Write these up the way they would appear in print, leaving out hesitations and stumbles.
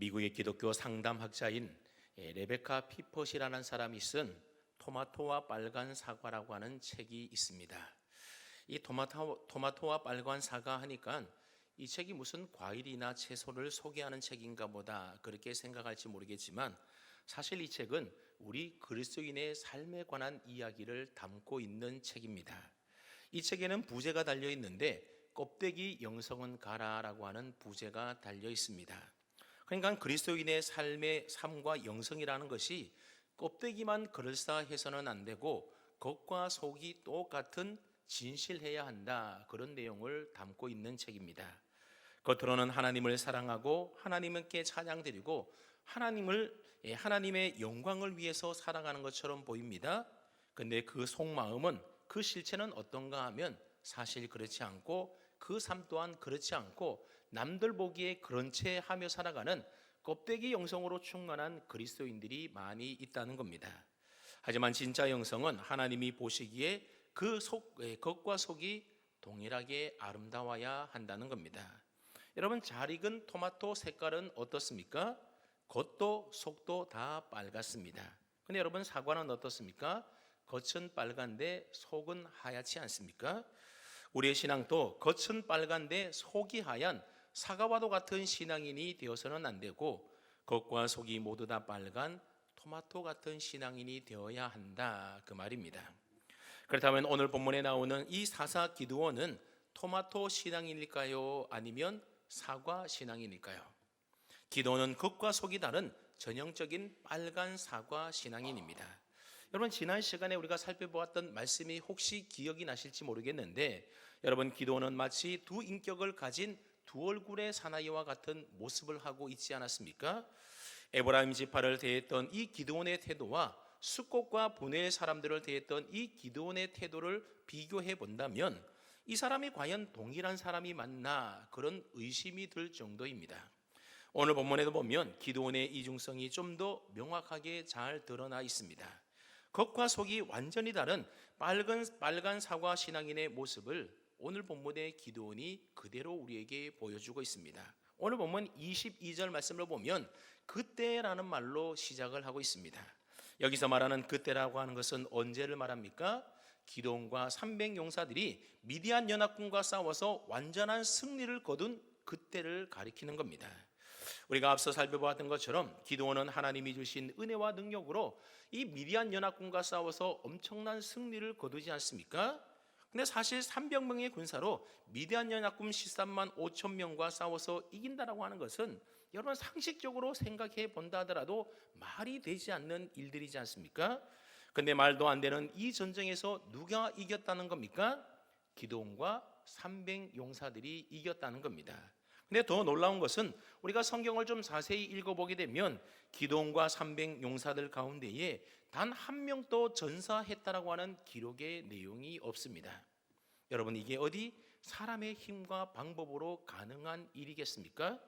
미국의 기독교 상담학자인 레베카 피퍼시라는 사람이 쓴 토마토와 빨간 사과라고 하는 책이 있습니다. 이 토마토와 빨간 사과 하니까 이 책이 무슨 과일이나 채소를 소개하는 책인가 보다 그렇게 생각할지 모르겠지만, 사실 이 책은 우리 그리스도인의 삶에 관한 이야기를 담고 있는 책입니다. 이 책에는 부제가 달려 있는데 껍데기 영성은 가라라고 하는 부제가 달려 있습니다. 그러니까 그리스도인의 삶과 영성이라는 것이 껍데기만 그럴싸해서는 안 되고 겉과 속이 똑같은 진실해야 한다, 그런 내용을 담고 있는 책입니다. 겉으로는 하나님을 사랑하고 하나님께 찬양드리고 하나님의 영광을 위해서 살아가는 것처럼 보입니다. 근데 그 속마음은, 그 실체는 어떤가 하면 사실 그렇지 않고, 그 삶 또한 그렇지 않고, 남들 보기에 그런 채 하며 살아가는 껍데기 영성으로 충만한 그리스도인들이 많이 있다는 겁니다. 하지만 진짜 영성은 하나님이 보시기에 겉과 속이 동일하게 아름다워야 한다는 겁니다. 여러분, 잘 익은 토마토 색깔은 어떻습니까? 겉도 속도 다 빨갛습니다. 근데 여러분, 사과는 어떻습니까? 겉은 빨간데 속은 하얗지 않습니까? 우리의 신앙도 겉은 빨간데 속이 하얀 사과와도 같은 신앙인이 되어서는 안 되고, 겉과 속이 모두 다 빨간 토마토 같은 신앙인이 되어야 한다, 그 말입니다. 그렇다면 오늘 본문에 나오는 이 사사 기드온은 토마토 신앙인일까요? 아니면 사과 신앙인일까요? 기드온은 겉과 속이 다른 전형적인 빨간 사과 신앙인입니다. 여러분, 지난 시간에 우리가 살펴보았던 말씀이 혹시 기억이 나실지 모르겠는데, 여러분, 기드온은 마치 두 인격을 가진 두 얼굴의 사나이와 같은 모습을 하고 있지 않았습니까? 에브라임 지파를 대했던 이 기드온의 태도와 숫곳과 분회의 사람들을 대했던 이 기드온의 태도를 비교해 본다면 이 사람이 과연 동일한 사람이 맞나, 그런 의심이 들 정도입니다. 오늘 본문에도 보면 기드온의 이중성이 좀 더 명확하게 잘 드러나 있습니다. 겉과 속이 완전히 다른 빨간 사과 신앙인의 모습을 오늘 본문의 기드온이 그대로 우리에게 보여주고 있습니다. 오늘 본문 22절 말씀을 보면 그때라는 말로 시작을 하고 있습니다. 여기서 말하는 그때라고 하는 것은 언제를 말합니까? 기드온과 300용사들이 미디안 연합군과 싸워서 완전한 승리를 거둔 그때를 가리키는 겁니다. 우리가 앞서 살펴보았던 것처럼 기드온은 하나님이 주신 은혜와 능력으로 이 미디안 연합군과 싸워서 엄청난 승리를 거두지 않습니까? 근데 사실 300명의 군사로 미디안 연합군 13만 5천 명과 싸워서 이긴다라고 하는 것은 여러분, 상식적으로 생각해 본다 하더라도 말이 되지 않는 일들이지 않습니까? 근데 말도 안 되는 이 전쟁에서 누가 이겼다는 겁니까? 기드온과 300용사들이 이겼다는 겁니다. 근데 더 놀라운 것은 우리가 성경을 좀 자세히 읽어보게 되면 기드온과 300용사들 가운데에 단 한 명도 전사했다라고 하는 기록의 내용이 없습니다. 여러분, 이게 어디 사람의 힘과 방법으로 가능한 일이겠습니까?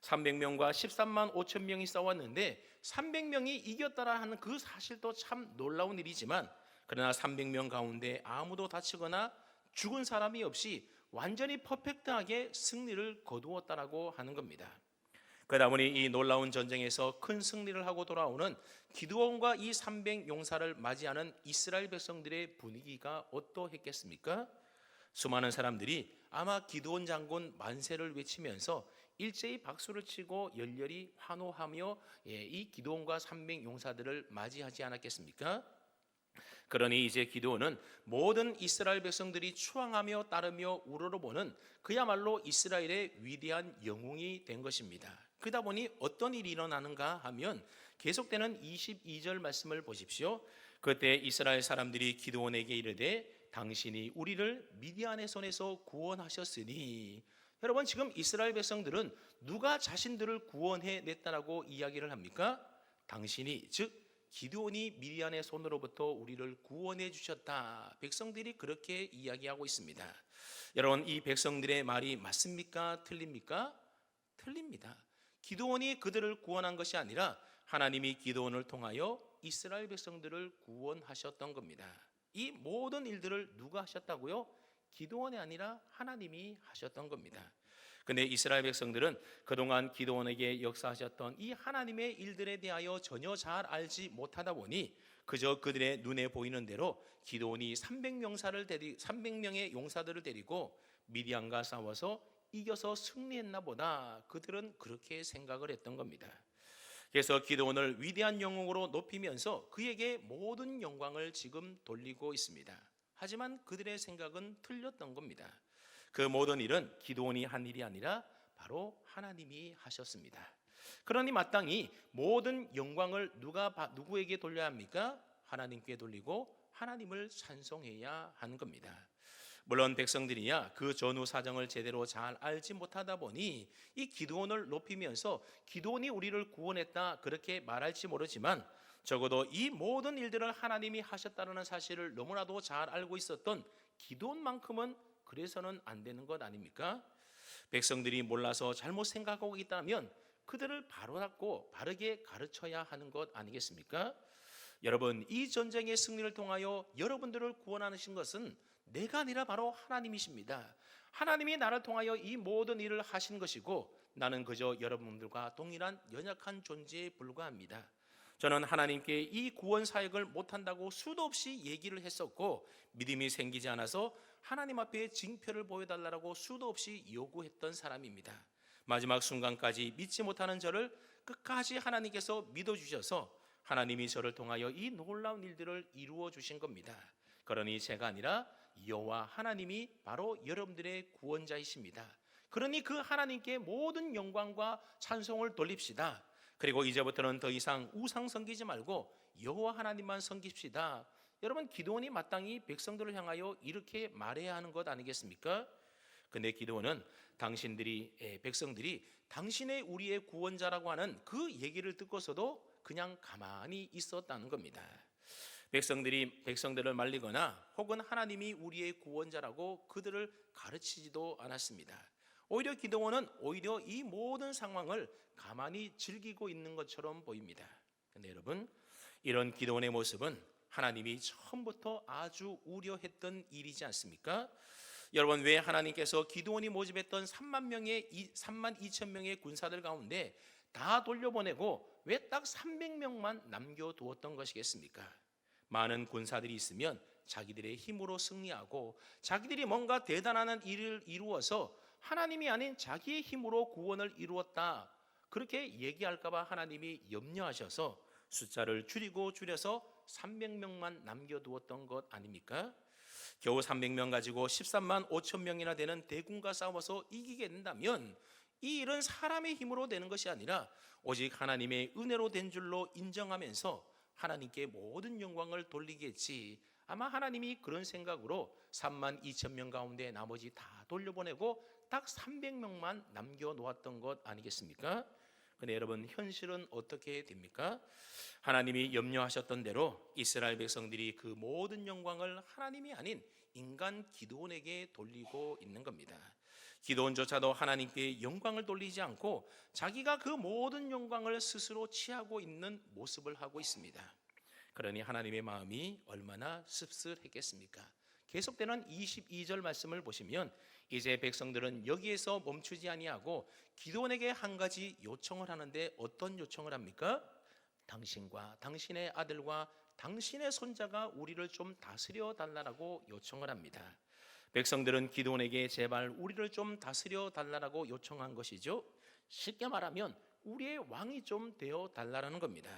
300명과 13만 5천 명이 싸웠는데 300명이 이겼다라 하는 그 사실도 참 놀라운 일이지만, 그러나 300명 가운데 아무도 다치거나 죽은 사람이 없이 완전히 퍼펙트하게 승리를 거두었다라고 하는 겁니다. 그러다 보니 이 놀라운 전쟁에서 큰 승리를 하고 돌아오는 기드온과 이 300용사를 맞이하는 이스라엘 백성들의 분위기가 어떠했겠습니까? 수많은 사람들이 아마 기드온 장군 만세를 외치면서 일제히 박수를 치고 열렬히 환호하며 이 기드온과 300용사들을 맞이하지 않았겠습니까? 그러니 이제 기드온은 모든 이스라엘 백성들이 추앙하며 따르며 우러러보는 그야말로 이스라엘의 위대한 영웅이 된 것입니다. 그러다 보니 어떤 일이 일어나는가 하면 계속되는 22절 말씀을 보십시오. 그때 이스라엘 사람들이 기드온에게 이르되 당신이 우리를 미디안의 손에서 구원하셨으니, 여러분, 지금 이스라엘 백성들은 누가 자신들을 구원해 냈다라고 이야기를 합니까? 당신이, 즉 기드온이 미디안의 손으로부터 우리를 구원해 주셨다. 백성들이 그렇게 이야기하고 있습니다. 여러분, 이 백성들의 말이 맞습니까? 틀립니까? 틀립니다. 기드온이 그들을 구원한 것이 아니라 하나님이 기드온을 통하여 이스라엘 백성들을 구원하셨던 겁니다. 이 모든 일들을 누가 하셨다고요? 기드온이 아니라 하나님이 하셨던 겁니다. 근데 이스라엘 백성들은 그동안 기드온에게 역사하셨던 이 하나님의 일들에 대하여 전혀 잘 알지 못하다 보니 그저 그들의 눈에 보이는 대로 기드온이 300명의 용사들을 데리고 미디안과 싸워서 이겨서 승리했나 보다, 그들은 그렇게 생각을 했던 겁니다. 그래서 기드온을 위대한 영웅으로 높이면서 그에게 모든 영광을 지금 돌리고 있습니다. 하지만 그들의 생각은 틀렸던 겁니다. 그 모든 일은 기드온이 한 일이 아니라 바로 하나님이 하셨습니다. 그러니 마땅히 모든 영광을 누구에게 돌려야 합니까? 하나님께 돌리고 하나님을 찬송해야 하는 겁니다. 물론 백성들이야 그 전후 사정을 제대로 잘 알지 못하다 보니 이 기드온을 높이면서 기드온이 우리를 구원했다 그렇게 말할지 모르지만, 적어도 이 모든 일들을 하나님이 하셨다는 사실을 너무나도 잘 알고 있었던 기드온만큼은 그래서는 안 되는 것 아닙니까? 백성들이 몰라서 잘못 생각하고 있다면 그들을 바로 잡고 바르게 가르쳐야 하는 것 아니겠습니까? 여러분, 이 전쟁의 승리를 통하여 여러분들을 구원하신 것은 내가 아니라 바로 하나님이십니다. 하나님이 나를 통하여 이 모든 일을 하신 것이고 나는 그저 여러분들과 동일한 연약한 존재에 불과합니다. 저는 하나님께 이 구원 사역을 못한다고 수도 없이 얘기를 했었고, 믿음이 생기지 않아서 하나님 앞에 징표를 보여달라고 수도 없이 요구했던 사람입니다. 마지막 순간까지 믿지 못하는 저를 끝까지 하나님께서 믿어주셔서 하나님이 저를 통하여 이 놀라운 일들을 이루어 주신 겁니다. 그러니 제가 아니라 여호와 하나님이 바로 여러분들의 구원자이십니다. 그러니 그 하나님께 모든 영광과 찬송을 돌립시다. 그리고 이제부터는 더 이상 우상 섬기지 말고 여호와 하나님만 섬깁시다. 여러분, 기드온이 마땅히 백성들을 향하여 이렇게 말해야 하는 것 아니겠습니까? 근데 기드온은 백성들이 당신의 우리의 구원자라고 하는 그 얘기를 듣고서도 그냥 가만히 있었다는 겁니다. 백성들을 말리거나 혹은 하나님이 우리의 구원자라고 그들을 가르치지도 않았습니다. 오히려 기드온은 이 모든 상황을 가만히 즐기고 있는 것처럼 보입니다. 그런데 여러분, 이런 기드온의 모습은 하나님이 처음부터 아주 우려했던 일이지 않습니까? 여러분, 왜 하나님께서 기드온이 모집했던 3만 2천 명의 군사들 가운데 다 돌려보내고 왜 딱 300명만 남겨두었던 것이겠습니까? 많은 군사들이 있으면 자기들의 힘으로 승리하고 자기들이 뭔가 대단한 일을 이루어서 하나님이 아닌 자기의 힘으로 구원을 이루었다 그렇게 얘기할까봐 하나님이 염려하셔서 숫자를 줄여서 300명만 남겨두었던 것 아닙니까? 겨우 300명 가지고 13만 5천 명이나 되는 대군과 싸워서 이기게 된다면 이 일은 사람의 힘으로 되는 것이 아니라 오직 하나님의 은혜로 된 줄로 인정하면서 하나님께 모든 영광을 돌리겠지. 아마 하나님이 그런 생각으로 3만 2천 명 가운데 나머지 다 돌려보내고 딱 300명만 남겨놓았던 것 아니겠습니까? 근데 여러분, 현실은 어떻게 됩니까? 하나님이 염려하셨던 대로 이스라엘 백성들이 그 모든 영광을 하나님이 아닌 인간 기드온에게 돌리고 있는 겁니다. 기드온조차도 하나님께 영광을 돌리지 않고 자기가 그 모든 영광을 스스로 취하고 있는 모습을 하고 있습니다. 그러니 하나님의 마음이 얼마나 씁쓸했겠습니까? 계속되는 22절 말씀을 보시면 이제 백성들은 여기에서 멈추지 아니하고 기드온에게 한 가지 요청을 하는데 어떤 요청을 합니까? 당신과 당신의 아들과 당신의 손자가 우리를 좀 다스려 달라고 요청을 합니다. 백성들은 기드온에게 제발 우리를 좀 다스려 달라고 요청한 것이죠. 쉽게 말하면 우리의 왕이 좀 되어 달라는 겁니다.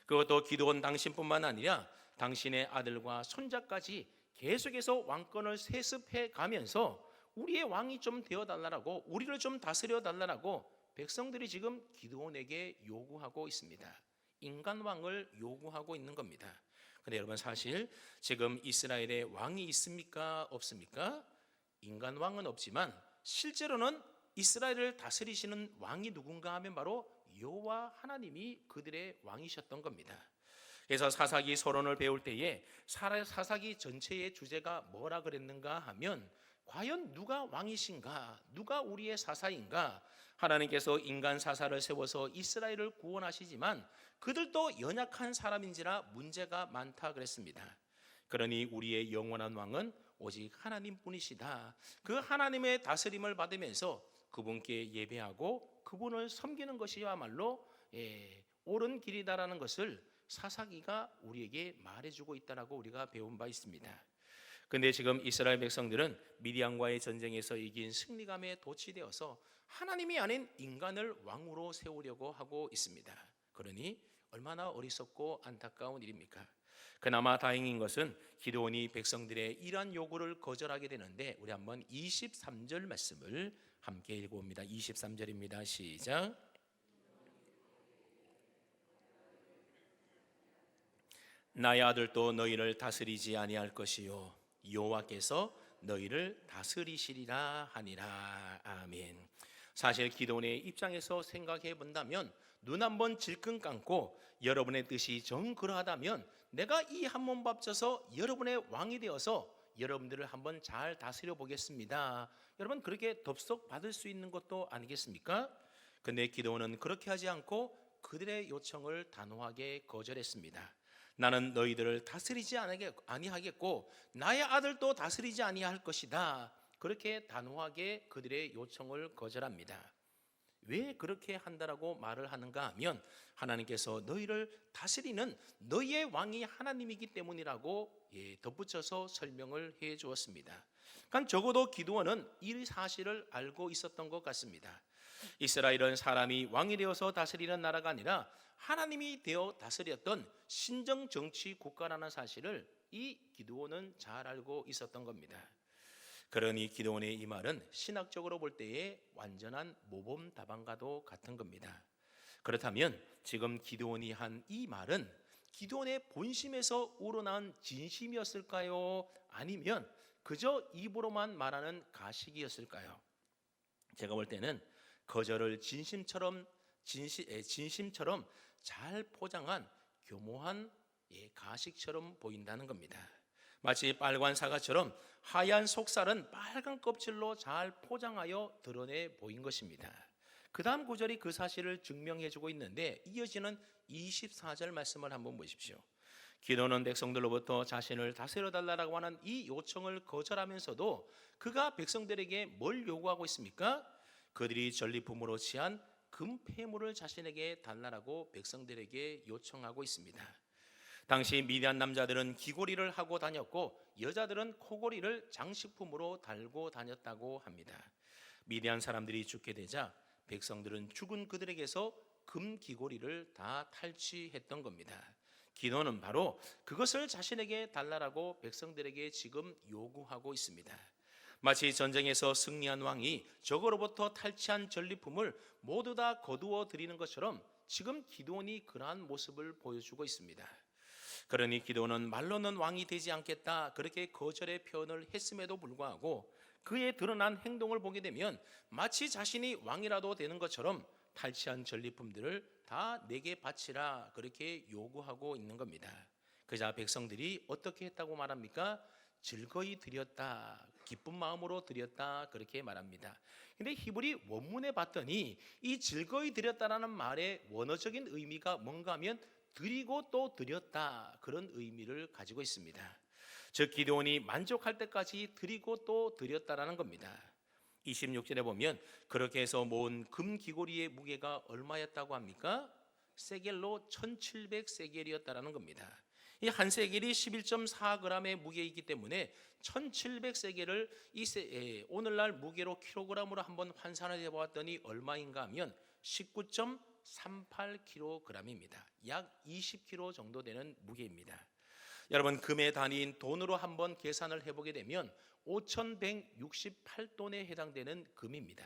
그것도 기드온 당신뿐만 아니라 당신의 아들과 손자까지 계속해서 왕권을 세습해 가면서 우리의 왕이 좀 되어 달라고, 우리를 좀 다스려 달라고 백성들이 지금 기드온에게 요구하고 있습니다. 인간 왕을 요구하고 있는 겁니다. 근데 여러분, 사실 지금 이스라엘에 왕이 있습니까? 없습니까? 인간 왕은 없지만 실제로는 이스라엘을 다스리시는 왕이 누군가 하면 바로 여호와 하나님이 그들의 왕이셨던 겁니다. 그래서 사사기 서론을 배울 때에 사사기 전체의 주제가 뭐라 그랬는가 하면 과연 누가 왕이신가? 누가 우리의 사사인가? 하나님께서 인간 사사를 세워서 이스라엘을 구원하시지만 그들도 연약한 사람인지라 문제가 많다 그랬습니다. 그러니 우리의 영원한 왕은 오직 하나님뿐이시다. 그 하나님의 다스림을 받으면서 그분께 예배하고 그분을 섬기는 것이야말로 옳은 길이다라는 것을 사사기가 우리에게 말해주고 있다라고 우리가 배운 바 있습니다. 근데 지금 이스라엘 백성들은 미디안과의 전쟁에서 이긴 승리감에 도취되어서 하나님이 아닌 인간을 왕으로 세우려고 하고 있습니다. 그러니 얼마나 어리석고 안타까운 일입니까? 그나마 다행인 것은 기드온이 백성들의 이러한 요구를 거절하게 되는데, 우리 한번 23절 말씀을 함께 읽어봅니다. 23절입니다. 시작. 나의 아들도 너희를 다스리지 아니할 것이요 여호와께서 너희를 다스리시리라 하니라. 아멘. 사실 기드온의 입장에서 생각해 본다면 눈 한번 질끈 감고 여러분의 뜻이 정 그러하다면 내가 이 한 몸 밥져서 여러분의 왕이 되어서 여러분들을 한번 잘 다스려 보겠습니다. 여러분 그렇게 덥석 받을 수 있는 것도 아니겠습니까? 근데 기드온은 그렇게 하지 않고 그들의 요청을 단호하게 거절했습니다. 나는 너희들을 다스리지 아니하겠고 나의 아들도 다스리지 아니할 것이다. 그렇게 단호하게 그들의 요청을 거절합니다. 왜 그렇게 한다라고 말을 하는가 하면 하나님께서 너희를 다스리는 너희의 왕이 하나님이기 때문이라고 덧붙여서 설명을 해 주었습니다. 그러니까 적어도 기드온은 이 사실을 알고 있었던 것 같습니다. 이스라엘은 사람이 왕이 되어서 다스리는 나라가 아니라 하나님이 되어 다스렸던 신정 정치 국가라는 사실을 이 기드온은 잘 알고 있었던 겁니다. 그러니 기드온의 이 말은 신학적으로 볼 때의 완전한 모범 답안과도 같은 겁니다. 그렇다면 지금 기드온이 한 이 말은 기드온의 본심에서 우러난 진심이었을까요? 아니면 그저 입으로만 말하는 가식이었을까요? 제가 볼 때는 거절을 진심처럼 잘 포장한 교모한 가식처럼 보인다는 겁니다. 마치 빨간 사과처럼 하얀 속살은 빨간 껍질로 잘 포장하여 드러내 보인 것입니다. 그 다음 구절이 그 사실을 증명해주고 있는데, 이어지는 24절 말씀을 한번 보십시오. 기드온은 백성들로부터 자신을 다스려달라고 하는 이 요청을 거절하면서도 그가 백성들에게 뭘 요구하고 있습니까? 그들이 전리품으로 취한 금폐물을 자신에게 달라라고 백성들에게 요청하고 있습니다. 당시 미디안 남자들은 귀고리를 하고 다녔고 여자들은 코고리를 장식품으로 달고 다녔다고 합니다. 미디안 사람들이 죽게 되자 백성들은 죽은 그들에게서 금 귀고리를 다 탈취했던 겁니다. 기드온은 바로 그것을 자신에게 달라라고 백성들에게 지금 요구하고 있습니다. 마치 전쟁에서 승리한 왕이 적으로부터 탈취한 전리품을 모두 다 거두어 드리는 것처럼 지금 기드온이 그러한 모습을 보여주고 있습니다. 그러니 기드온은 말로는 왕이 되지 않겠다 그렇게 거절의 표현을 했음에도 불구하고 그의 드러난 행동을 보게 되면 마치 자신이 왕이라도 되는 것처럼 탈취한 전리품들을 다 내게 바치라 그렇게 요구하고 있는 겁니다. 그자 백성들이 어떻게 했다고 말합니까? 즐거이 드렸다, 기쁜 마음으로 드렸다 그렇게 말합니다. 근데 히브리 원문에 봤더니 이 즐거이 드렸다라는 말의 원어적인 의미가 뭔가 하면 드리고 또 드렸다 그런 의미를 가지고 있습니다. 즉 기드온이 만족할 때까지 드리고 또 드렸다라는 겁니다. 26절에 보면 그렇게 해서 모은 금 귀고리의 무게가 얼마였다고 합니까? 세겔로 1700세겔이었다라는 겁니다. 이 한 세겔이 11.4g의 무게이기 때문에 1700세겔을 오늘날 무게로 킬로그램으로 한번 환산을 해보았더니 얼마인가 하면 19.38kg입니다. 약 20kg 정도 되는 무게입니다. 여러분 금의 단위인 돈으로 한번 계산을 해보게 되면 5,168돈에 해당되는 금입니다.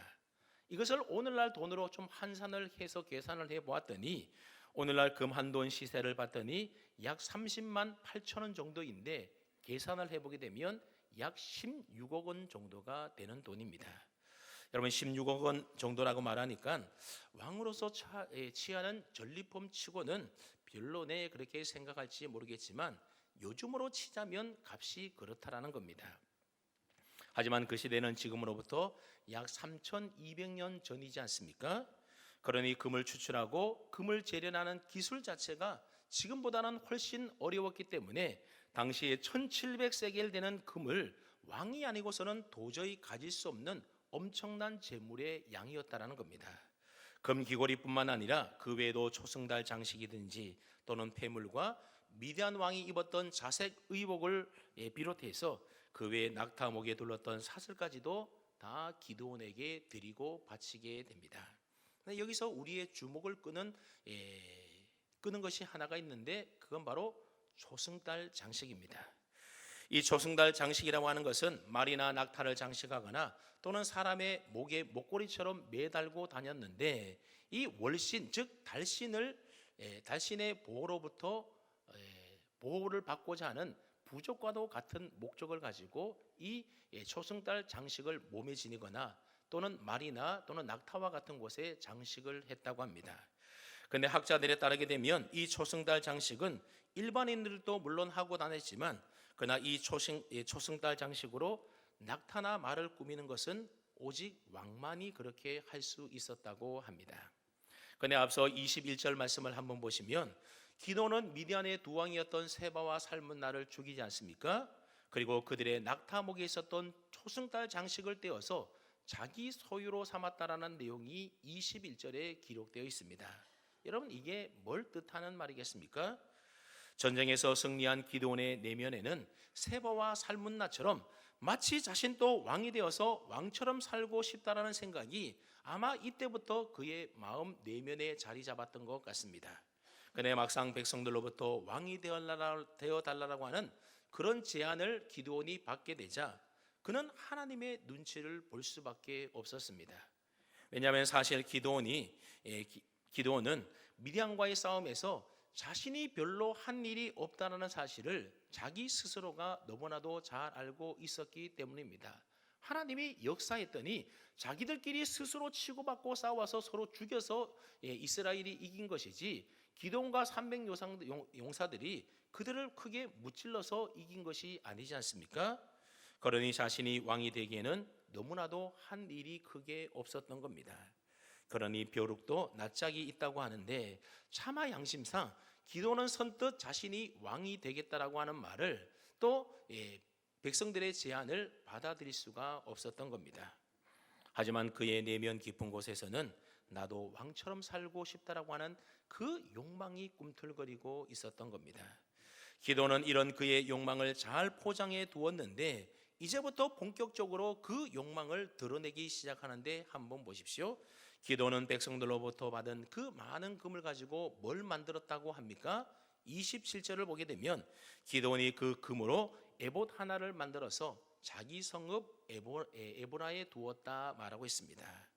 이것을 오늘날 돈으로 좀 환산을 해서 계산을 해보았더니 오늘날 금 한 돈 시세를 봤더니 약 30만 8천 원 정도인데 계산을 해보게 되면 약 16억 원 정도가 되는 돈입니다. 여러분 16억 원 정도라고 말하니까 왕으로서 취하는 전리품 치고는 별로 그렇게 생각할지 모르겠지만 요즘으로 치자면 값이 그렇다라는 겁니다. 하지만 그 시대는 지금으로부터 약 3,200년 전이지 않습니까? 그러니 금을 추출하고 금을 재련하는 기술 자체가 지금보다는 훨씬 어려웠기 때문에 당시에 1700세겔 되는 금을 왕이 아니고서는 도저히 가질 수 없는 엄청난 재물의 양이었다라는 겁니다. 금귀고리뿐만 아니라 그 외에도 초승달 장식이든지 또는 폐물과 미디안 왕이 입었던 자색 의복을 비롯해서 그 외에 낙타목에 둘렀던 사슬까지도 다 기드온에게 드리고 바치게 됩니다. 여기서 우리의 주목을 끄는 것이 하나가 있는데 그건 바로 초승달 장식입니다. 이 초승달 장식이라고 하는 것은 말이나 낙타를 장식하거나 또는 사람의 목에 목걸이처럼 매달고 다녔는데 이 월신 즉 달신의 보호로부터 보호를 받고자 하는 부족과도 같은 목적을 가지고 이 초승달 장식을 몸에 지니거나 또는 말이나 또는 낙타와 같은 곳에 장식을 했다고 합니다. 그런데 학자들에 따르게 되면 이 초승달 장식은 일반인들도 물론 하고 다녔지만 그러나 이 초승달 장식으로 낙타나 말을 꾸미는 것은 오직 왕만이 그렇게 할 수 있었다고 합니다. 그런데 앞서 21절 말씀을 한번 보시면 기도는 미디안의 두 왕이었던 세바와 살문나를 죽이지 않습니까? 그리고 그들의 낙타목에 있었던 초승달 장식을 떼어서 자기 소유로 삼았다라는 내용이 21절에 기록되어 있습니다. 여러분 이게 뭘 뜻하는 말이겠습니까? 전쟁에서 승리한 기드온의 내면에는 세바와 살문나처럼 마치 자신도 왕이 되어서 왕처럼 살고 싶다라는 생각이 아마 이때부터 그의 마음 내면에 자리 잡았던 것 같습니다. 그런데 막상 백성들로부터 왕이 되어달라고 하는 그런 제안을 기드온이 받게 되자 그는 하나님의 눈치를 볼 수밖에 없었습니다. 왜냐하면 사실 기드온은 미디안과의 싸움에서 자신이 별로 한 일이 없다는 사실을 자기 스스로가 너무나도 잘 알고 있었기 때문입니다. 하나님이 역사했더니 자기들끼리 스스로 치고받고 싸워서 서로 죽여서 이스라엘이 이긴 것이지 기드온과 300용사들이 그들을 크게 무찔러서 이긴 것이 아니지 않습니까? 그러니 자신이 왕이 되기에는 너무나도 한 일이 크게 없었던 겁니다. 그러니 벼룩도 낯짝이 있다고 하는데 차마 양심상 기도는 선뜻 자신이 왕이 되겠다라고 하는 말을 또 백성들의 제안을 받아들일 수가 없었던 겁니다. 하지만 그의 내면 깊은 곳에서는 나도 왕처럼 살고 싶다라고 하는 그 욕망이 꿈틀거리고 있었던 겁니다. 기도는 이런 그의 욕망을 잘 포장해 두었는데 이제부터 본격적으로 그 욕망을 드러내기 시작하는데 한번 보십시오. 기도는 백성들로부터 받은 그 많은 금을 가지고 뭘 만들었다고 합니까? 27절을 보게 되면 기도원이 그 금으로 에봇 하나를 만들어서 자기 성읍 에보라에 두었다 말하고 있습니다.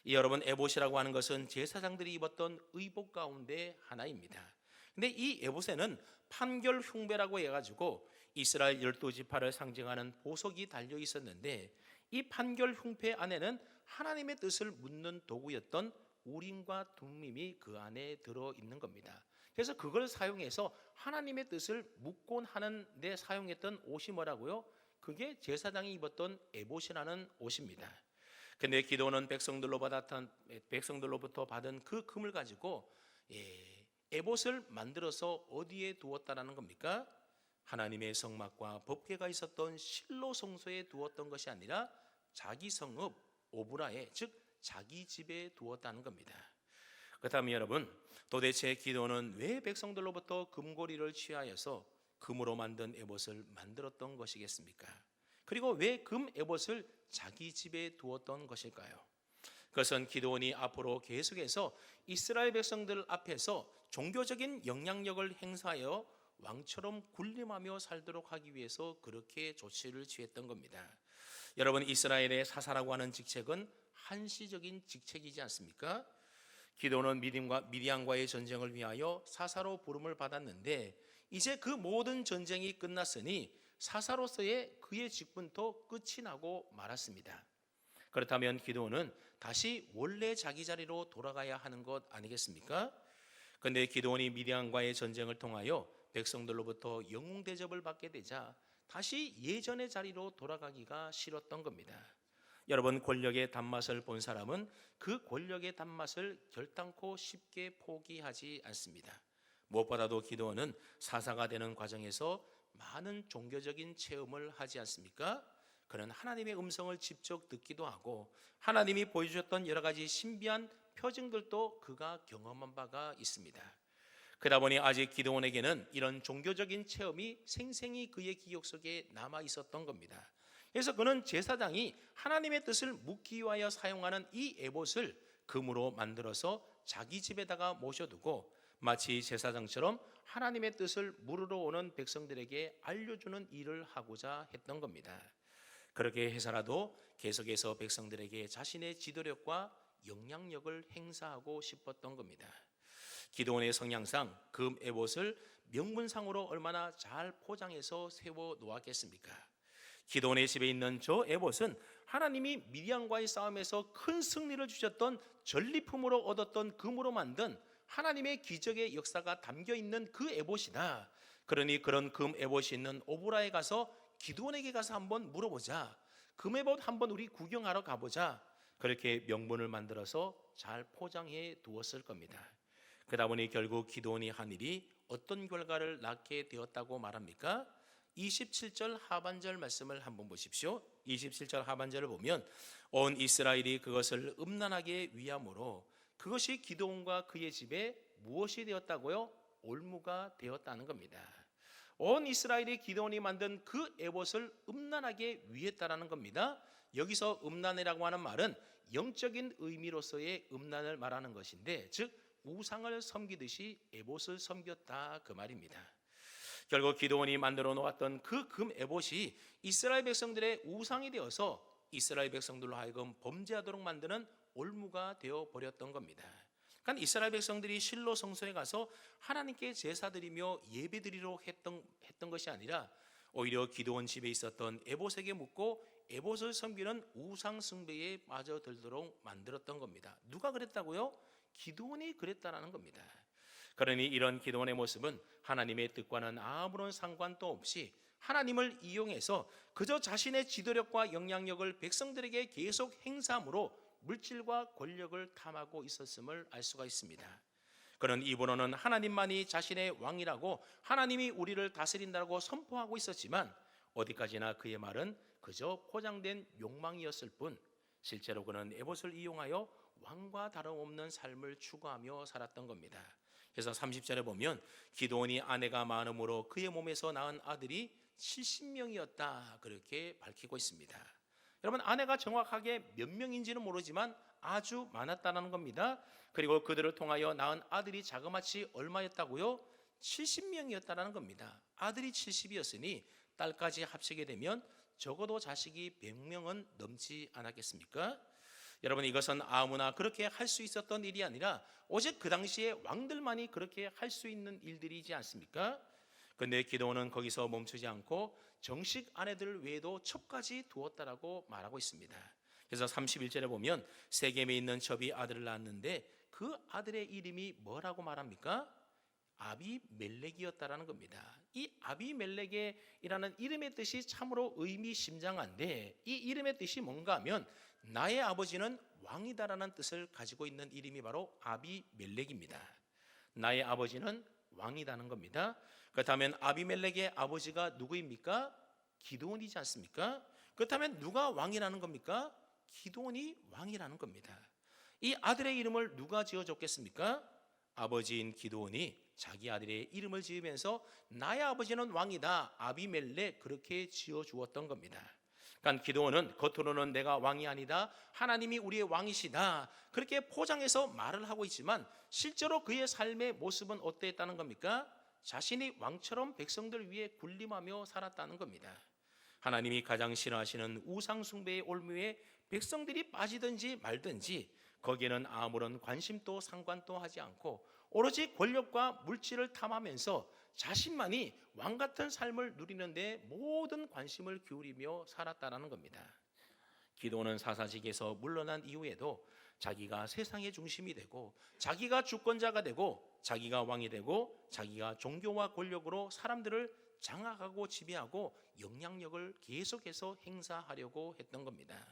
여러분 에봇이라고 하는 것은 제사장들이 입었던 의복 가운데 하나입니다. 근데 이 에봇에는 판결 흉배라고 해가지고 이스라엘 12지파를 상징하는 보석이 달려 있었는데 이 판결 흉패 안에는 하나님의 뜻을 묻는 도구였던 우림과 둠밈이 그 안에 들어 있는 겁니다. 그래서 그걸 사용해서 하나님의 뜻을 묻곤 하는 데 사용했던 옷이 뭐라고요? 그게 제사장이 입었던 에봇이라는 옷입니다. 근데 기도는 백성들로부터 받은 그 금을 가지고 에봇을 만들어서 어디에 두었다라는 겁니까? 하나님의 성막과 법궤가 있었던 실로 성소에 두었던 것이 아니라 자기 성읍 오브라에 즉 자기 집에 두었다는 겁니다. 그렇다면 여러분 도대체 기도는 왜 백성들로부터 금고리를 취하여서 금으로 만든 에봇을 만들었던 것이겠습니까? 그리고 왜 금 에봇을 자기 집에 두었던 것일까요? 그것은 기드온이 앞으로 계속해서 이스라엘 백성들 앞에서 종교적인 영향력을 행사하여 왕처럼 군림하며 살도록 하기 위해서 그렇게 조치를 취했던 겁니다. 여러분 이스라엘의 사사라고 하는 직책은 한시적인 직책이지 않습니까? 기드온은 미디안과의 전쟁을 위하여 사사로 부름을 받았는데 이제 그 모든 전쟁이 끝났으니 사사로서의 그의 직분도 끝이 나고 말았습니다. 그렇다면 기드온은 다시 원래 자기 자리로 돌아가야 하는 것 아니겠습니까? 그런데 기드온이 미디안과의 전쟁을 통하여 백성들로부터 영웅 대접을 받게 되자 다시 예전의 자리로 돌아가기가 싫었던 겁니다. 여러분 권력의 단맛을 본 사람은 그 권력의 단맛을 결단코 쉽게 포기하지 않습니다. 무엇보다도 기드온은 사사가 되는 과정에서 많은 종교적인 체험을 하지 않습니까? 그는 하나님의 음성을 직접 듣기도 하고 하나님이 보여주셨던 여러 가지 신비한 표징들도 그가 경험한 바가 있습니다. 그러다 보니 아직 기드온에게는 이런 종교적인 체험이 생생히 그의 기억 속에 남아 있었던 겁니다. 그래서 그는 제사장이 하나님의 뜻을 묻기 위하여 사용하는 이 에봇을 금으로 만들어서 자기 집에다가 모셔두고 마치 제사장처럼 하나님의 뜻을 물으러 오는 백성들에게 알려주는 일을 하고자 했던 겁니다. 그렇게 해서라도 계속해서 백성들에게 자신의 지도력과 영향력을 행사하고 싶었던 겁니다. 기드온의 성향상 금 에봇을 명분상으로 얼마나 잘 포장해서 세워 놓았겠습니까? 기드온의 집에 있는 저 에봇은 하나님이 미디안과의 싸움에서 큰 승리를 주셨던 전리품으로 얻었던 금으로 만든 하나님의 기적의 역사가 담겨 있는 그 에봇이다. 그러니 그런 금 에봇이 있는 오브라에 가서 기드온에게 가서 한번 물어보자. 금 에봇 한번 우리 구경하러 가보자. 그렇게 명분을 만들어서 잘 포장해 두었을 겁니다. 그러다 보니 결국 기드온이 한 일이 어떤 결과를 낳게 되었다고 말합니까? 27절 하반절 말씀을 한번 보십시오. 27절 하반절을 보면 온 이스라엘이 그것을 음란하게 위함으로 그것이 기드온과 그의 집에 무엇이 되었다고요? 올무가 되었다는 겁니다. 온 이스라엘이 기드온이 만든 그 에봇을 음란하게 위했다라는 겁니다. 여기서 음란이라고 하는 말은 영적인 의미로서의 음란을 말하는 것인데, 즉 우상을 섬기듯이 에봇을 섬겼다 그 말입니다. 결국 기드온이 만들어 놓았던 그 금 에봇이 이스라엘 백성들의 우상이 되어서 이스라엘 백성들로 하여금 범죄하도록 만드는 올무가 되어 버렸던 겁니다. 그러니까 이스라엘 백성들이 실로 성소에 가서 하나님께 제사드리며 예배드리러 했던 것이 아니라 오히려 기드온 집에 있었던 에봇에게 묻고 에봇을 섬기는 우상 숭배에 빠져들도록 만들었던 겁니다. 누가 그랬다고요? 기드온이 그랬다라는 겁니다. 그러니 이런 기드온의 모습은 하나님의 뜻과는 아무런 상관도 없이 하나님을 이용해서 그저 자신의 지도력과 영향력을 백성들에게 계속 행사함으로 물질과 권력을 탐하고 있었음을 알 수가 있습니다. 그는 입으로는 하나님만이 자신의 왕이라고 하나님이 우리를 다스린다고 선포하고 있었지만 어디까지나 그의 말은 그저 포장된 욕망이었을 뿐 실제로 그는 에봇을 이용하여 왕과 다름없는 삶을 추구하며 살았던 겁니다. 그래서 30절에 보면 기드온이 아내가 많음으로 그의 몸에서 낳은 아들이 70명이었다 그렇게 밝히고 있습니다. 여러분, 아내가 정확하게 몇 명인지는 모르지만 아주 많았다는 겁니다. 그리고 그들을 통하여 낳은 아들이 자그마치 얼마였다고요? 70명이었다는 겁니다. 아들이 70이었으니 딸까지 합치게 되면 적어도 자식이 100명은 넘지 않았겠습니까? 여러분, 이것은 아무나 그렇게 할 수 있었던 일이 아니라 오직 그 당시에 왕들만이 그렇게 할 수 있는 일들이지 않습니까? 그런데 기드온은 거기서 멈추지 않고 정식 아내들 외에도 첩까지 두었다라고 말하고 있습니다. 그래서 31절에 보면 세겜에 있는 첩이 아들을 낳았는데 그 아들의 이름이 뭐라고 말합니까? 아비멜렉이었다라는 겁니다. 이 아비멜렉이라는 이름의 뜻이 참으로 의미심장한데 이 이름의 뜻이 뭔가 하면 나의 아버지는 왕이다라는 뜻을 가지고 있는 이름이 바로 아비멜렉입니다. 나의 아버지는 왕이다는 겁니다. 그렇다면 아비멜렉의 아버지가 누구입니까? 기드온이지 않습니까? 그렇다면 누가 왕이라는 겁니까? 기드온이 왕이라는 겁니다. 이 아들의 이름을 누가 지어줬겠습니까? 아버지인 기드온이 자기 아들의 이름을 지으면서 나의 아버지는 왕이다, 아비멜렉 그렇게 지어주었던 겁니다. 그러니까 기드온은 겉으로는 내가 왕이 아니다, 하나님이 우리의 왕이시다 그렇게 포장해서 말을 하고 있지만 실제로 그의 삶의 모습은 어땠다는 겁니까? 자신이 왕처럼 백성들 위해 군림하며 살았다는 겁니다. 하나님이 가장 싫어하시는 우상 숭배의 올무에 백성들이 빠지든지 말든지 거기에는 아무런 관심도 상관도 하지 않고 오로지 권력과 물질을 탐하면서 자신만이 왕 같은 삶을 누리는데 모든 관심을 기울이며 살았다는 겁니다. 기드온은 사사직에서 물러난 이후에도 자기가 세상의 중심이 되고 자기가 주권자가 되고 자기가 왕이 되고 자기가 종교와 권력으로 사람들을 장악하고 지배하고 영향력을 계속해서 행사하려고 했던 겁니다.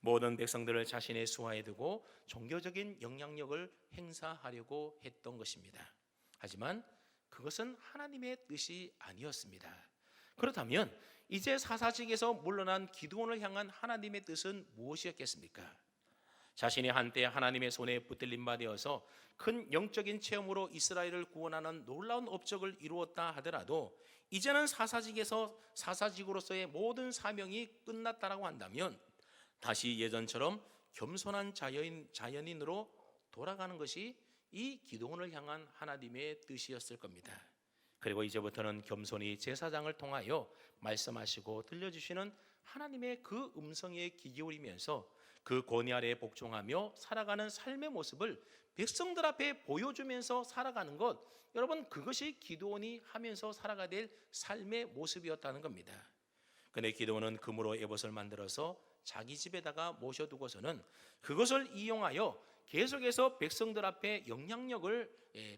모든 백성들을 자신의 수하에 두고 종교적인 영향력을 행사하려고 했던 것입니다. 하지만 그것은 하나님의 뜻이 아니었습니다. 그렇다면 이제 사사직에서 물러난 기드온을 향한 하나님의 뜻은 무엇이었겠습니까? 자신이 한때 하나님의 손에 붙들린 바 되어서 큰 영적인 체험으로 이스라엘을 구원하는 놀라운 업적을 이루었다 하더라도 이제는 사사직으로서의 모든 사명이 끝났다라고 한다면 다시 예전처럼 겸손한 자연인으로 돌아가는 것이 이 기도원을 향한 하나님의 뜻이었을 겁니다. 그리고 이제부터는 겸손히 제사장을 통하여 말씀하시고 들려주시는 하나님의 그 음성에 귀 기울이면서 그 권위 아래에 복종하며 살아가는 삶의 모습을 백성들 앞에 보여주면서 살아가는 것, 여러분 그것이 기드온이 하면서 살아가야 될 삶의 모습이었다는 겁니다. 근데 기드온은 금으로 에봇을 만들어서 자기 집에다가 모셔두고서는 그것을 이용하여 계속해서 백성들 앞에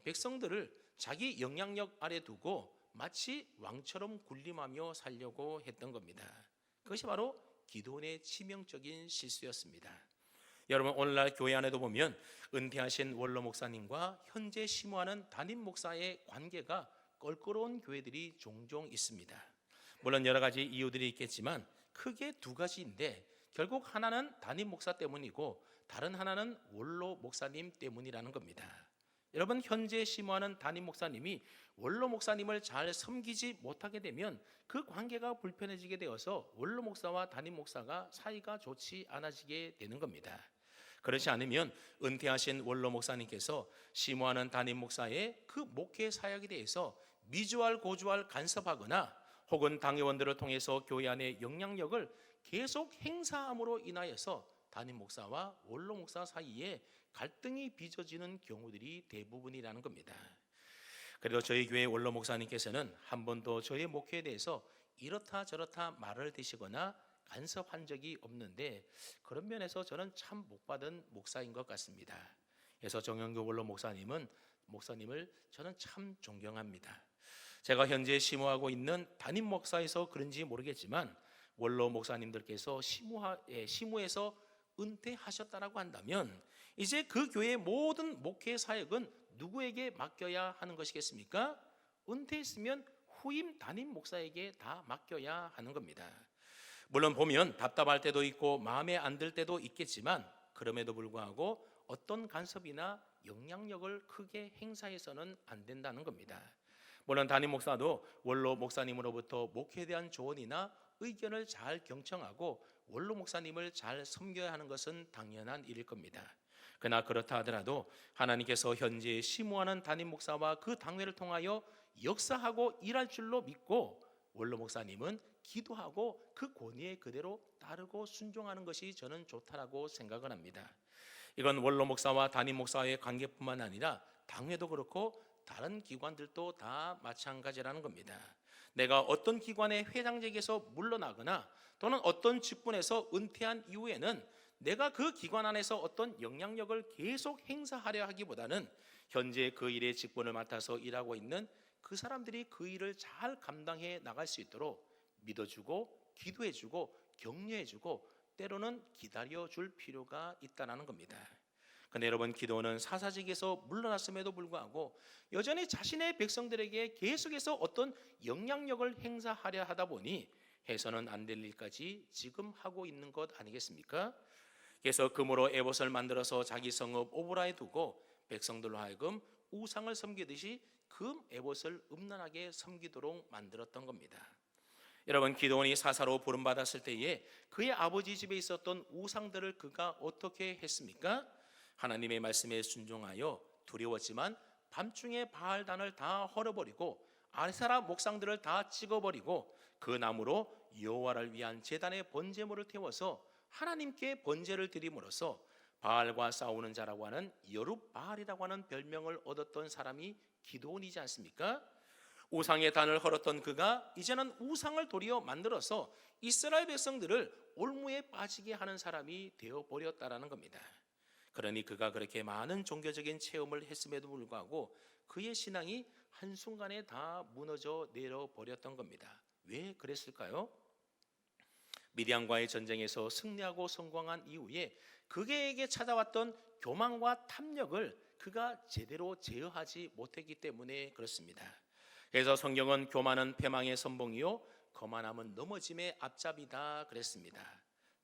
백성들을 자기 영향력 아래 두고 마치 왕처럼 군림하며 살려고 했던 겁니다. 그것이 바로 기드온의 치명적인 실수였습니다. 여러분 오늘날 교회 안에도 보면 은퇴하신 원로 목사님과 현재 심호하는 담임 목사의 관계가 껄끄러운 교회들이 종종 있습니다. 물론 여러 가지 이유들이 있겠지만 크게 두 가지인데 결국 하나는 담임 목사 때문이고 다른 하나는 원로 목사님 때문이라는 겁니다. 여러분 현재 심호하는 담임 목사님이 원로 목사님을 잘 섬기지 못하게 되면 그 관계가 불편해지게 되어서 원로 목사와 담임 목사가 사이가 좋지 않아지게 되는 겁니다. 그렇지 않으면 은퇴하신 원로 목사님께서 심호하는 담임 목사의 그 목회 사역에 대해서 미주알 고주알 간섭하거나 혹은 당회원들을 통해서 교회 안의 영향력을 계속 행사함으로 인하여서 담임 목사와 원로 목사 사이에 갈등이 빚어지는 경우들이 대부분이라는 겁니다. 그래도 저희 교회 원로 목사님께서는 한 번도 저의 목회에 대해서 이렇다 저렇다 말을 대시거나 간섭한 적이 없는데 그런 면에서 저는 참 복받은 목사인 것 같습니다. 그래서 정영교 원로 목사님을 저는 참 존경합니다. 제가 현재 심호하고 있는 담임 목사에서 그런지 모르겠지만 원로 목사님들께서 심호에서 은퇴하셨다라고 한다면 이제 그 교회의 모든 목회 사역은 누구에게 맡겨야 하는 것이겠습니까? 은퇴했으면 후임 담임 목사에게 다 맡겨야 하는 겁니다. 물론 보면 답답할 때도 있고 마음에 안 들 때도 있겠지만 그럼에도 불구하고 어떤 간섭이나 영향력을 크게 행사해서는 안 된다는 겁니다. 물론 담임 목사도 원로 목사님으로부터 목회에 대한 조언이나 의견을 잘 경청하고 원로 목사님을 잘 섬겨야 하는 것은 당연한 일일 겁니다. 그러나 그렇다 하더라도 하나님께서 현재 심호하는 담임 목사와 그 당회를 통하여 역사하고 일할 줄로 믿고 원로 목사님은 기도하고 그 권위에 그대로 따르고 순종하는 것이 저는 좋다라고 생각을 합니다. 이건 원로 목사와 담임 목사의 관계뿐만 아니라 당회도 그렇고 다른 기관들도 다 마찬가지라는 겁니다. 내가 어떤 기관의 회장직에서 물러나거나 또는 어떤 직분에서 은퇴한 이후에는 내가 그 기관 안에서 어떤 영향력을 계속 행사하려 하기보다는 현재 그 일의 직분을 맡아서 일하고 있는 그 사람들이 그 일을 잘 감당해 나갈 수 있도록 믿어주고 기도해주고 격려해주고 때로는 기다려줄 필요가 있다는 겁니다. 그런데 여러분 기드온은 사사직에서 물러났음에도 불구하고 여전히 자신의 백성들에게 계속해서 어떤 영향력을 행사하려 하다 보니 해서는 안 될 일까지 지금 하고 있는 것 아니겠습니까? 그래서 금으로 에봇을 만들어서 자기 성읍 오보라에 두고 백성들로 하여금 우상을 섬기듯이 금 에봇을 음란하게 섬기도록 만들었던 겁니다. 여러분 기드온이 사사로 부름받았을 때에 그의 아버지 집에 있었던 우상들을 그가 어떻게 했습니까? 하나님의 말씀에 순종하여 두려웠지만 밤중에 바알단을 다 헐어버리고 아세라 목상들을 다 찍어버리고 그 나무로 여호와를 위한 제단의 번제물을 태워서 하나님께 번제를 드림으로써 바알과 싸우는 자라고 하는 여룹바알이라고 하는 별명을 얻었던 사람이 기드온이지 않습니까? 우상의 단을 헐었던 그가 이제는 우상을 도리어 만들어서 이스라엘 백성들을 올무에 빠지게 하는 사람이 되어버렸다라는 겁니다. 그러니 그가 그렇게 많은 종교적인 체험을 했음에도 불구하고 그의 신앙이 한순간에 다 무너져 내려버렸던 겁니다. 왜 그랬을까요? 미디안과의 전쟁에서 승리하고 성공한 이후에 그에게 찾아왔던 교만과 탐욕을 그가 제대로 제어하지 못했기 때문에 그렇습니다. 그래서 성경은 교만은 패망의 선봉이요 거만함은 넘어짐의 앞잡이다 그랬습니다.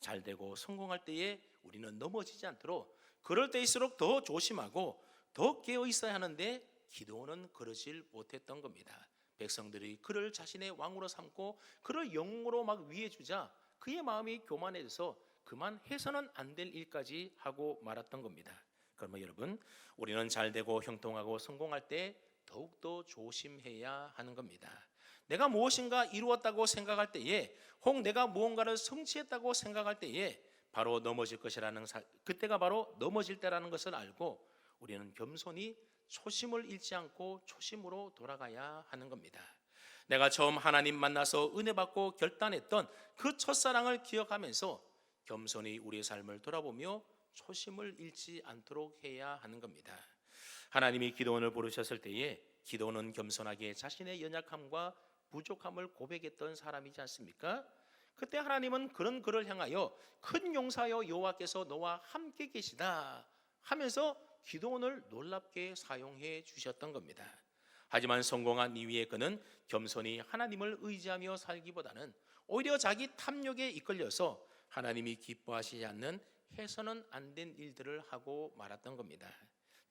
잘 되고 성공할 때에 우리는 넘어지지 않도록 그럴 때일수록 더 조심하고 더 깨어 있어야 하는데 기드온은 그러질 못했던 겁니다. 백성들이 그를 자신의 왕으로 삼고 그를 영웅으로 막 위해 주자 그의 마음이 교만해져서 그만해서는 안 될 일까지 하고 말았던 겁니다. 그러면 여러분, 우리는 잘 되고 형통하고 성공할 때 더욱더 조심해야 하는 겁니다. 내가 무엇인가 이루었다고 생각할 때에, 혹 내가 무언가를 성취했다고 생각할 때에 바로 넘어질 것이라는 그때가 바로 넘어질 때라는 것을 알고 우리는 겸손히 초심을 잃지 않고 초심으로 돌아가야 하는 겁니다. 내가 처음 하나님 만나서 은혜 받고 결단했던 그 첫사랑을 기억하면서 겸손히 우리의 삶을 돌아보며 초심을 잃지 않도록 해야 하는 겁니다. 하나님이 기드온을 부르셨을 때에 기드온은 겸손하게 자신의 연약함과 부족함을 고백했던 사람이지 않습니까? 그때 하나님은 그런 그를 향하여 큰 용사여 여호와께서 너와 함께 계시다 하면서 기드온을 놀랍게 사용해 주셨던 겁니다. 하지만 성공한 이후에 그는 겸손히 하나님을 의지하며 살기보다는 오히려 자기 탐욕에 이끌려서 하나님이 기뻐하시지 않는 해서는 안 된 일들을 하고 말았던 겁니다.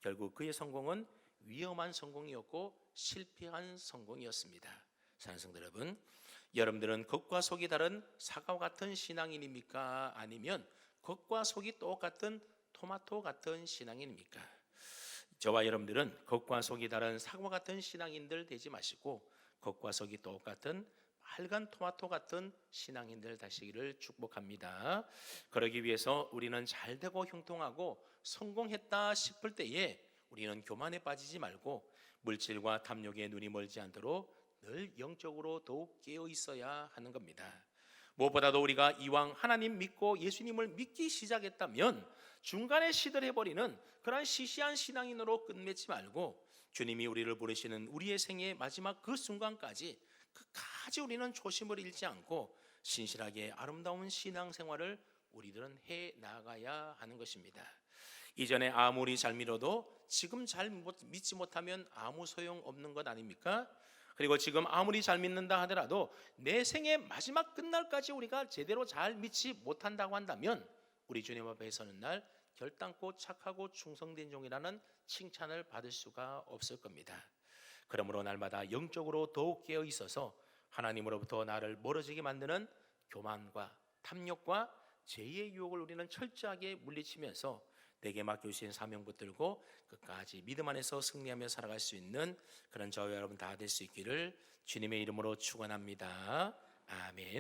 결국 그의 성공은 위험한 성공이었고 실패한 성공이었습니다. 사랑하는 성도 여러분, 여러분들은 겉과 속이 다른 사과와 같은 신앙인입니까? 아니면 겉과 속이 똑같은 토마토 같은 신앙인입니까? 저와 여러분들은 겉과 속이 다른 사과 같은 신앙인들 되지 마시고 겉과 속이 똑같은 빨간 토마토 같은 신앙인들 되시기를 축복합니다. 그러기 위해서 우리는 잘되고 형통하고 성공했다 싶을 때에 우리는 교만에 빠지지 말고 물질과 탐욕에 눈이 멀지 않도록 늘 영적으로 더욱 깨어 있어야 하는 겁니다. 무엇보다도 우리가 이왕 하나님 믿고 예수님을 믿기 시작했다면 중간에 시들해버리는 그러한 시시한 신앙인으로 끝맺지 말고 주님이 우리를 부르시는 우리의 생의 마지막 그 순간까지 끝까지 우리는 초심을 잃지 않고 신실하게 아름다운 신앙생활을 우리들은 해 나가야 하는 것입니다. 이전에 아무리 잘 믿어도 지금 잘 믿지 못하면 아무 소용없는 것 아닙니까? 그리고 지금 아무리 잘 믿는다 하더라도 내 생의 마지막 끝날까지 우리가 제대로 잘 믿지 못한다고 한다면 우리 주님 앞에 서는 날 결단코 착하고 충성된 종이라는 칭찬을 받을 수가 없을 겁니다. 그러므로 날마다 영적으로 더욱 깨어 있어서 하나님으로부터 나를 멀어지게 만드는 교만과 탐욕과 죄의 유혹을 우리는 철저하게 물리치면서 내게 맡겨주신 사명 붙들고 끝까지 믿음 안에서 승리하며 살아갈 수 있는 그런 저와 여러분 다 될 수 있기를 주님의 이름으로 축원합니다. 아멘.